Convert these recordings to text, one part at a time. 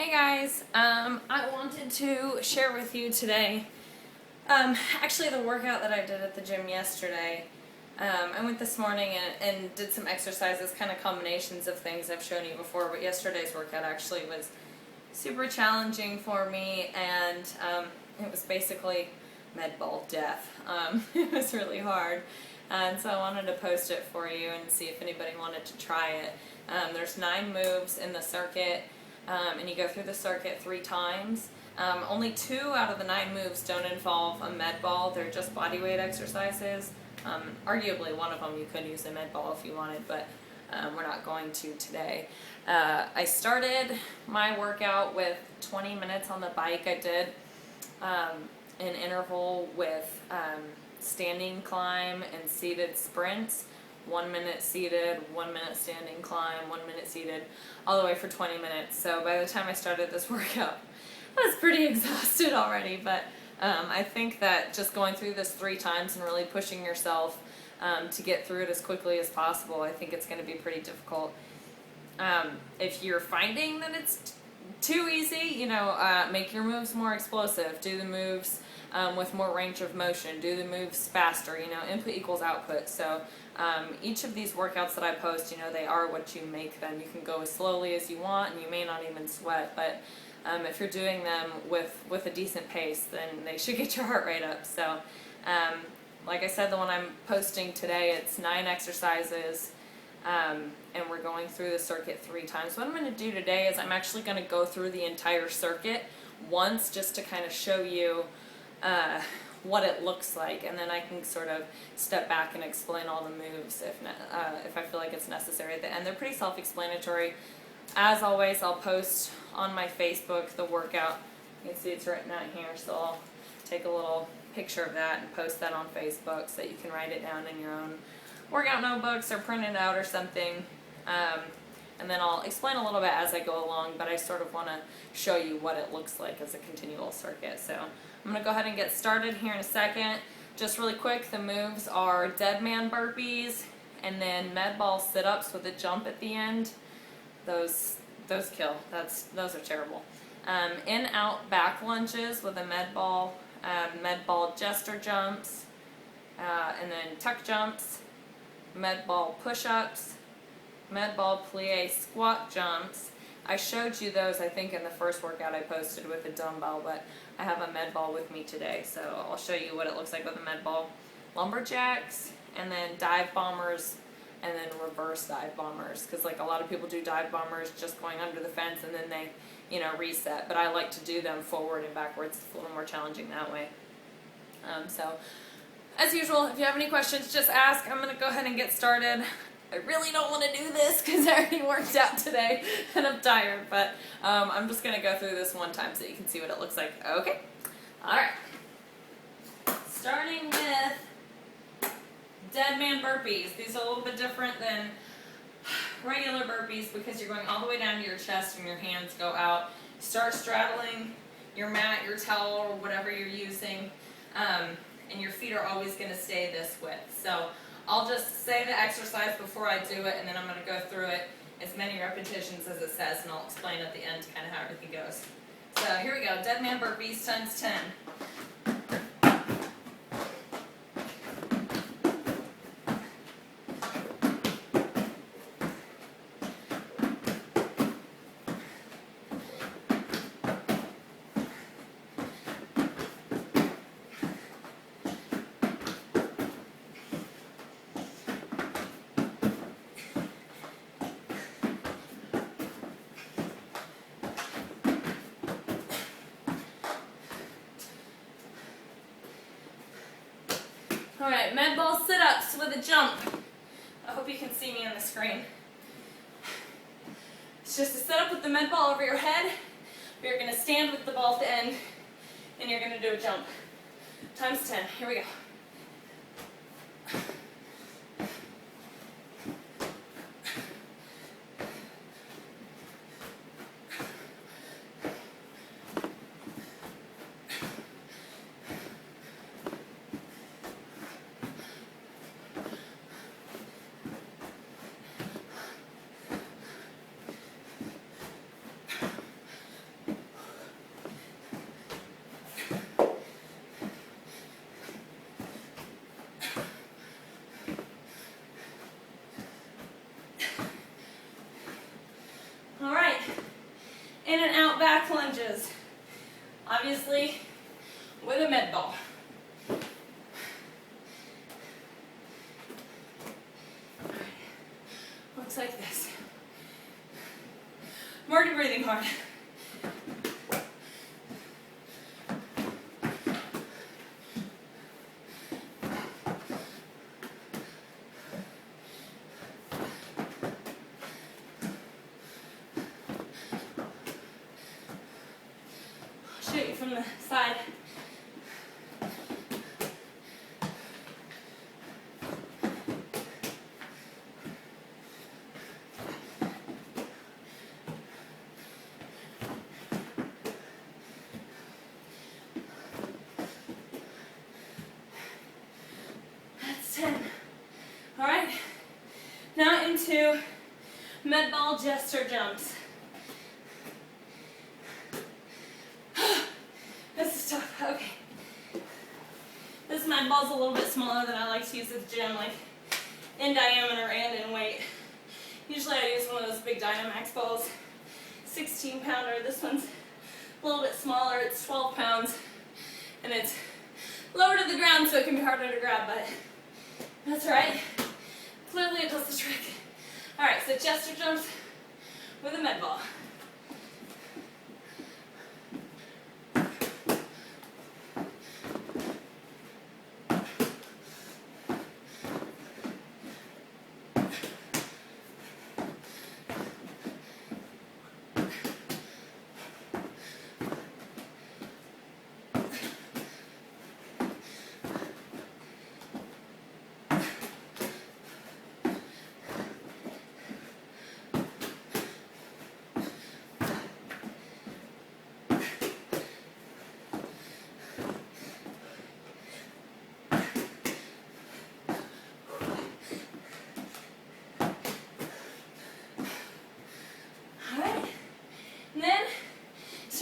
Hey guys, I wanted to share with you today, actually the workout that I did at the gym yesterday. I went this morning and did some exercises, kind of combinations of things I've shown you before, but yesterday's workout actually was super challenging for me, and it was basically med ball death. It was really hard, and so I wanted to post it for you and see if anybody wanted to try it. There's 9 moves in the circuit. And you go through the circuit 3 times. Only 2 out of the 9 moves don't involve a med ball. They're just body weight exercises. Arguably one of them you could use a med ball if you wanted, but we're not going to today. I started my workout with 20 minutes on the bike. I did an interval with standing climb and seated sprints. 1 minute seated, 1 minute standing climb, 1 minute seated, all the way for 20 minutes. So by the time I started this workout, I was pretty exhausted already, but I think that just going through this 3 times and really pushing yourself to get through it as quickly as possible, I think it's going to be pretty difficult. If you're finding that it's too easy, make your moves more explosive. Do the moves with more range of motion. Do the moves faster. Input equals output. So each of these workouts that I post, they are what you make them. You can go as slowly as you want, and you may not even sweat. But if you're doing them with a decent pace, then they should get your heart rate up. So like I said, the one I'm posting today, it's 9 exercises. And we're going through the circuit 3 times. What I'm going to do today is I'm actually going to go through the entire circuit once just to kind of show you what it looks like, and then I can sort of step back and explain all the moves if I feel like it's necessary at the end. They're pretty self-explanatory. As always, I'll post on my Facebook the workout. You can see it's written out here, so I'll take a little picture of that and post that on Facebook so that you can write it down in your own workout notebooks or print it out or something. And then I'll explain a little bit as I go along, but I sort of want to show you what it looks like as a continual circuit. So I'm going to go ahead and get started here in a second. Just really quick, the moves are dead man burpees and then med ball sit-ups with a jump at the end. Those kill. Those are terrible. In out back lunges with a med ball jester jumps, and then tuck jumps, med ball push-ups, med ball plie squat jumps. I showed you those, I think, in the first workout I posted with a dumbbell, but I have a med ball with me today, so I'll show you what it looks like with a med ball. Lumberjacks, and then dive bombers, and then reverse dive bombers, because like a lot of people do dive bombers just going under the fence and then they, reset, but I like to do them forward and backwards. It's a little more challenging that way. So, as usual, if you have any questions, just ask. I'm going to go ahead and get started. I really don't want to do this because I already worked out today and I'm tired, but I'm just going to go through this one time so you can see what it looks like. Okay? Alright. Starting with dead man burpees. These are a little bit different than regular burpees because you're going all the way down to your chest and your hands go out. Start straddling your mat, your towel, or whatever you're using, and your feet are always going to stay this width. So I'll just say the exercise before I do it, and then I'm going to go through it as many repetitions as it says, and I'll explain at the end kind of how everything goes. So here we go, dead man burpees times 10. Alright, med ball sit-ups with a jump. I hope you can see me on the screen. It's just a sit-up with the med ball over your head. You're going to stand with the ball at the end, and you're going to do a jump. Times 10. Here we go. lunges, obviously with a med ball. Looks like this. I'm already breathing hard. I'll shoot you from the side. That's 10. All right, now into med ball jester jumps. This is tough. Okay. This med ball's a little bit smaller than I like to use at the gym, like in diameter and in weight. Usually I use one of those big Dynamax balls, 16-pounder. This one's a little bit smaller. It's 12 pounds, and it's lower to the ground, so it can be harder to grab, but that's all right. Clearly it does the trick. All right, so jester jumps with a med ball.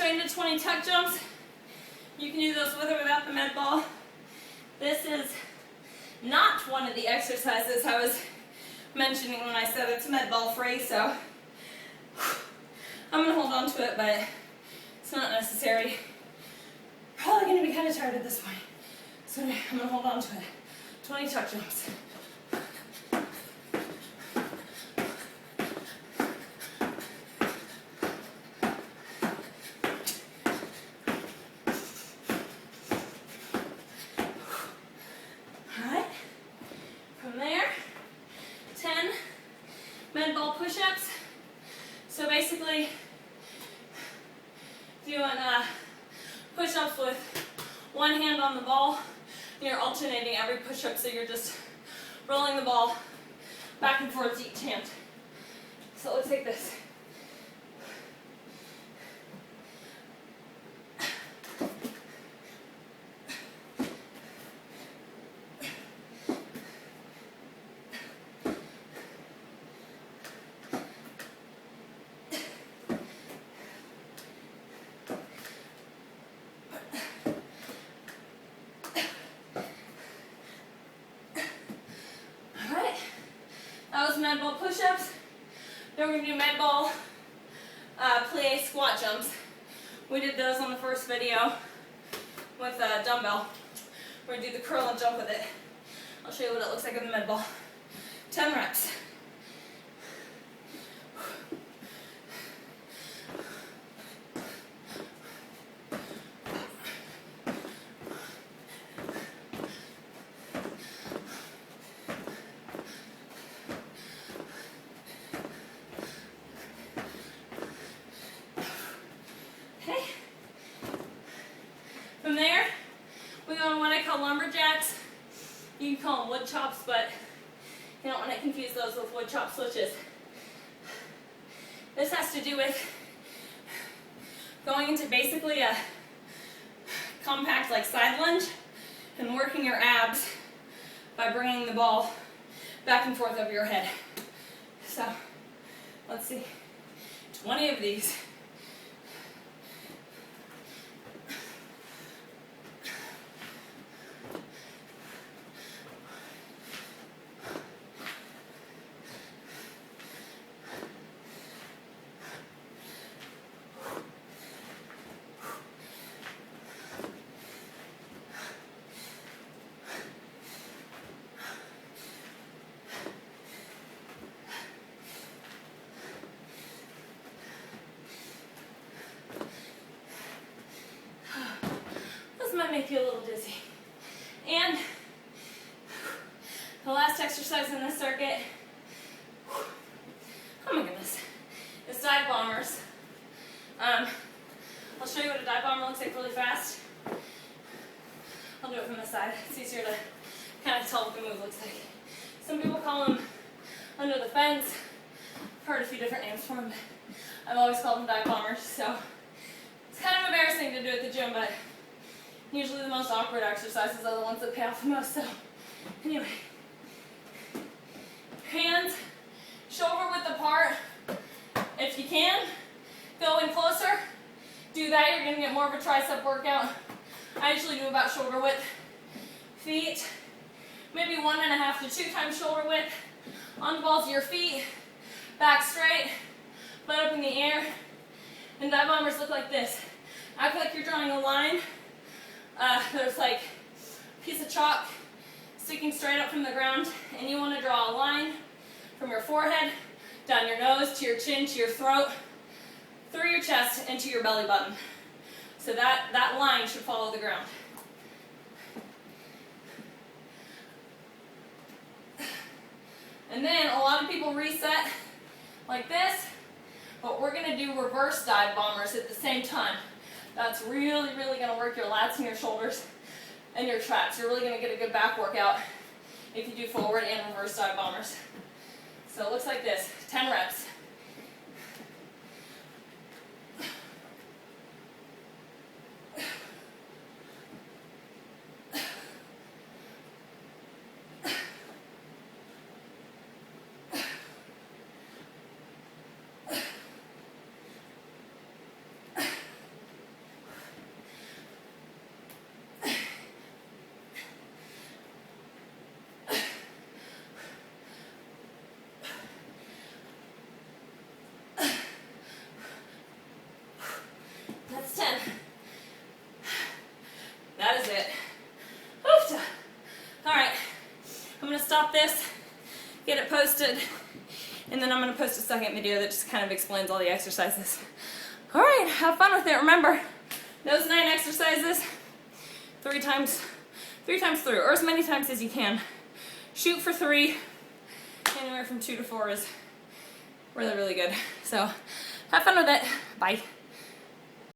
Into 20 tuck jumps. You can do those with or without the med ball. This is not one of the exercises I was mentioning when I said it's med ball free, so I'm going to hold on to it, but it's not necessary. Probably going to be kind of tired at this point, so I'm going to hold on to it. 20 tuck jumps. Med ball push-ups. So basically doing push-ups with one hand on the ball, and you're alternating every push-up, so you're just rolling the ball back and forth each hand. So let's take this. Med ball push-ups. Then we're going to do med ball plie squat jumps. We did those on the first video with a dumbbell. We're going to do the curl and jump with it. I'll show you what it looks like in the med ball. 10 reps. From there, we go on what I call lumberjacks. You can call them wood chops, but you don't want to confuse those with wood chop switches. This has to do with going into basically a compact like side lunge and working your abs by bringing the ball back and forth over your head. So, let's see, 20 of these. might make you a little dizzy. And the last exercise in this circuit, oh my goodness, is dive bombers. I'll show you what a dive bomber looks like really fast. I'll do it from the side. It's easier to kind of tell what the move looks like. Some people call them under the fence. I've heard a few different names for them. I've always called them dive bombers, so it's kind of embarrassing to do at the gym, but usually the most awkward exercises are the ones that pay off the most. So anyway, hands shoulder width apart. If you can, go in closer. Do that, you're going to get more of a tricep workout. I usually do about shoulder width. Feet, maybe 1.5 to 2 times shoulder width. On the balls of your feet, back straight, butt up in the air. And dive bombers look like this. Act like you're drawing a line. There's like a piece of chalk sticking straight up from the ground, and you want to draw a line from your forehead, down your nose, to your chin, to your throat, through your chest, and to your belly button. So that line should follow the ground. And then a lot of people reset like this, but we're going to do reverse dive bombers at the same time. That's really, really going to work your lats and your shoulders and your traps. You're really going to get a good back workout if you do forward and reverse dive bombers. So it looks like this, 10 reps. That's 10. That is it. Oof. All right, I'm gonna stop this, get it posted, and then I'm gonna post a second video that just kind of explains all the exercises. All right, have fun with it. Remember, those 9 exercises, 3 times through, or as many times as you can. Shoot for 3. Anywhere from 2 to 4 is really, really good. So have fun with it. Bye.